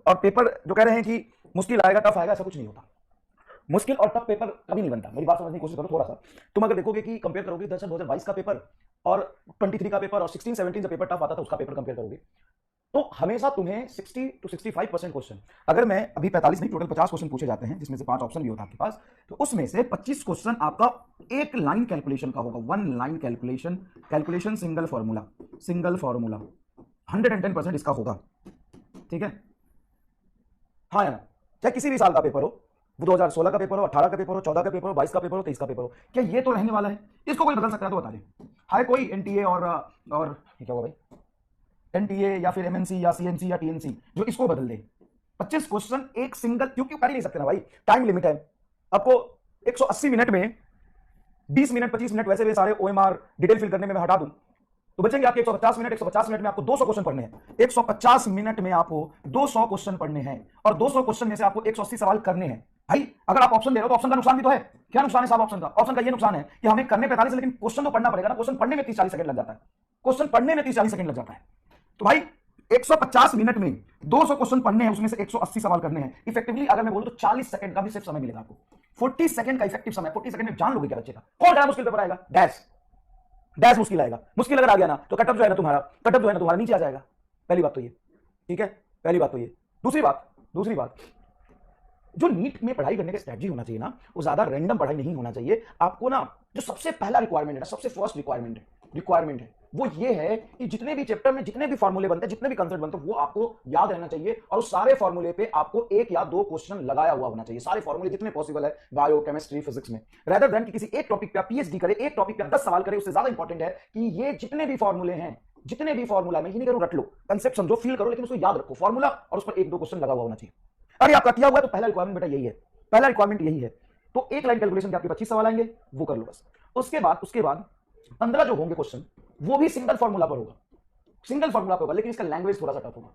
और पेपर जो कह रहे हैं कि मुश्किल आएगा टफ आएगा, ऐसा कुछ नहीं होता। मुश्किल और टफ पेपर कभी नहीं बनता। मेरी बात समझने की कोशिश करो थोड़ा सा। तुम अगर देखोगे कि कंपेयर करोगे दरअसल 2022 का पेपर और 23 का पेपर और 16-17 जो पेपर टफ आता था उसका पेपर कंपेयर करोगे, तो हमेशा तुम्हें 60 to 65% क्वेश्चन, अगर मैं अभी 45 नहीं टोटल 50 क्वेश्चन पूछे जाते हैं जिसमें से 5 ऑप्शन भी होता है आपके पास, तो उसमें से 25 क्वेश्चन आपका एक लाइन कैलकुलेशन का होगा, one line calculation single formula 110% इसका होगा। ठीक है, हाँ या ना? चाहे किसी भी साल का पेपर हो, वो 2016 का पेपर हो, 18 का पेपर हो, 14 का पेपर हो, 22 का पेपर हो, 23 का पेपर हो, क्या ये तो रहने वाला है? इसको कोई बदल सकता है तो बता दे। हाय कोई एनटीए और ये क्या हुआ भाई, एनटीए या फिर एमएनसी या सीएनसी या टीएनसी जो इसको बदल दे। 25 क्वेश्चन एक सिंगल, क्योंकि कर ही नहीं सकते ना भाई, टाइम लिमिट है आपको। 180 मिनट में 20 मिनट 25 मिनट वैसे भी सारे ओएमआर डिटेल फिल करने में मैं हटा दूं तो बचेंगे आपके 150 मिनट। 150 मिनट में आपको 200 क्वेश्चन पढ़ने हैं। 150 मिनट में आपको 200 क्वेश्चन पढ़ने हैं और 200 क्वेश्चन में से आपको 180 सवाल करने हैं। भाई अगर आप ऑप्शन दे रहे हो तो ऑप्शन का नुकसान भी तो है। क्या नुकसान है साहब ऑप्शन का? ऑप्शन का ये नुकसान है कि हमें करने 45 लेकिन क्वेश्चन तो पढ़ना पड़ेगा ना। क्वेश्चन पढ़ने में 30-40 सेकंड लग जाता है। क्वेश्चन पढ़ने में 30-40 सेकंड लग जाता है। तो भाई 150 मिनट में 200 क्वेश्चन पढ़ने हैं, उसमें से 180 सवाल करने हैं। इफेक्टिवली अगर मैं बोलूं तो 40 सेकंड का भी सिर्फ समय मिलेगा आपको। 40 सेकंड का इफेक्टिव समय। 40 सेकंड में जान लोगे क्या बच्चे का? कौन कह मुश्किल पेपर आएगा? डैश मुश्किल आएगा। मुश्किल अगर आ गया ना तो कटअप जो है ना तुम्हारा नीचे आ जाएगा। पहली बात तो ये, ठीक है, पहली बात तो ये। दूसरी बात, जो नीट में पढ़ाई करने का स्ट्रेटजी होना चाहिए ना, वो ज्यादा रैंडम पढ़ाई नहीं होना चाहिए। आपको ना जो सबसे पहला रिक्वायरमेंट है ना, सबसे फर्स्ट रिक्वायरमेंट है वो ये है कि जितने भी चैप्टर में जितने भी फॉर्मूले बनते हैं, जितने भी कंसेप्ट बनते हैं, वो आपको याद रहना चाहिए। और उस सारे फॉर्मूले पे आपको 1 या 2 क्वेश्चन लगाया हुआ होना चाहिए। सारे फॉर्मूले जितने पॉसिबल है बायो केमिस्ट्री फिजिक्स में, रेदर देन कि किसी एक टॉपिक पे पीएचडी करे, एक टॉपिक पे 10 सवाल करे। उससे ज्यादा इंपॉर्टेंट है कि ये जितने भी फॉर्मूले हैं, जितने भी फॉर्मूला में ये नहीं करो रट लो, कंसेप्ट समझो, फील करो, लेकिन उसको याद रखो फॉर्मूला, और उस पर 1-2 क्वेश्चन लगा हुआ होना चाहिए। अरे आपका किया हुआ है तो पहला रिक्वायरमेंट बेटा यही है, पहला रिक्वायरमेंट यही है। तो एक लाइन कैलकुलेशन के आपके 25 सवाल आएंगे, वो कर लो बस। उसके बाद 15 जो होंगे क्वेश्चन वो भी सिंगल फॉर्मूला पर होगा, लेकिन इसका लैंग्वेज थोड़ा सा टफ होगा।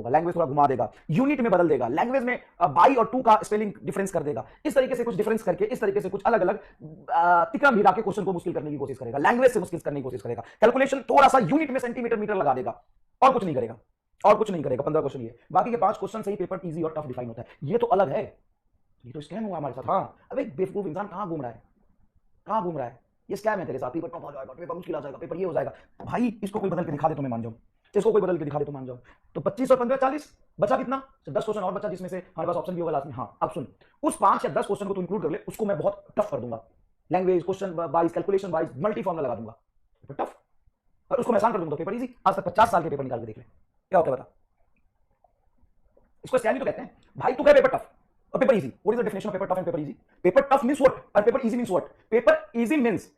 लैंग्वेज थोड़ा घुमा देगा, यूनिट में बदल देगा, लैंग्वेज में बाई और टू का स्पेलिंग डिफरेंस कर देगा। इस तरीके से कुछ डिफरेंस करके, इस तरीके से कुछ अलग अलग तिकड़म हिला के क्वेश्चन को मुश्किल करने की कोशिश करेगा, लैंग्वेज से मुश्किल करने की कोशिश करेगा। कैलकुलेशन थोड़ा सा यूनिट में सेंटीमीटर मीटर लगा देगा, और कुछ नहीं करेगा। 15 क्वेश्चन ये, बाकी के 5 क्वेश्चन से ही पेपर इजी और टफ डिफाइन होता है। ये तो अलग है, ये तो स्कैम हुआ हमारे साथ। हाँ, अब एक बेवकूफ इंसान कहां घूम रहा है, ये स्कैम है तेरे साथ। पेपर टफ हो जाएगा, पेपर मुश्किल आ जाएगा, पेपर ये हो जाएगा। भाई इसको कोई बदल के दिखा दे तो मैं मान जाऊं, इसको कोई बदल के दिखा दे तो मान जाऊं। तो 25 और 15 40 बचा कितना? 10 क्वेश्चन और बचा, जिसमें से हमारे पास ऑप्शन भी होगा लास्ट में। हाँ अब सुन, उस 5 या 10 क्वेश्चन को तू इंक्लूड कर ले, उसको मैं बहुत टफ कर दूंगा। Language, question wise, calculation wise, multi formula लगा दूंगा, पेपर टफ। और उसको मैं आसान कर दूंगा तो पेपर इजी। आज तक 50 साल के पेपर निकाल के देख ले क्या होता है बता। इसको स्कैम ही तो कहते हैं। भाई तू कह पेपर टफ और paper easy, what is the definition of paper tough and paper easy? Paper tough means what और paper easy means what? Paper easy means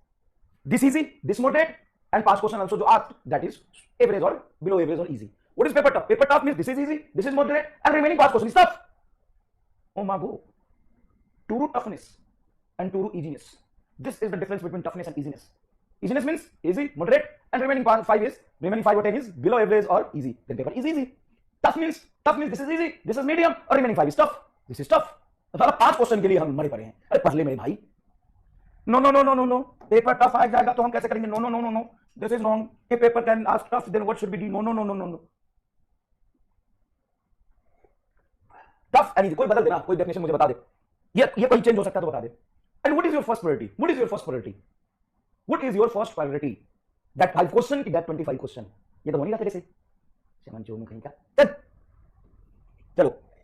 this easy, this moderate, and past question also जो asked, that is average or below average or easy. What is paper tough? Paper tough means this is easy, this is moderate, and remaining past question is tough. Oh my god. True toughness and true easiness. This is the difference between toughness and easiness. Easiness means easy, moderate, and remaining 5 or 10 is below average or easy. Then paper is easy. Tough means this is easy, this is medium, or remaining 5 is tough. This is tough. तो सारा 5 question के लिए हम मरे पड़े हैं। अरे पढ़ ले मेरे भाई। नो, पेपर टफ आ जाएगा तो हम कैसे करेंगे? No, this is wrong. If paper can ask tough then what should be D? No. Tough and easy कोई बदल देना, कोई डेफिनेशन मुझे बता दे, ये कोई चेंज हो सकता है तो बता दे। And what is your first priority? That 5 question की दैट 25 क्वेश्चन? ये तो हो नहीं रहा तेरे से, समझ जो कहीं का। चलो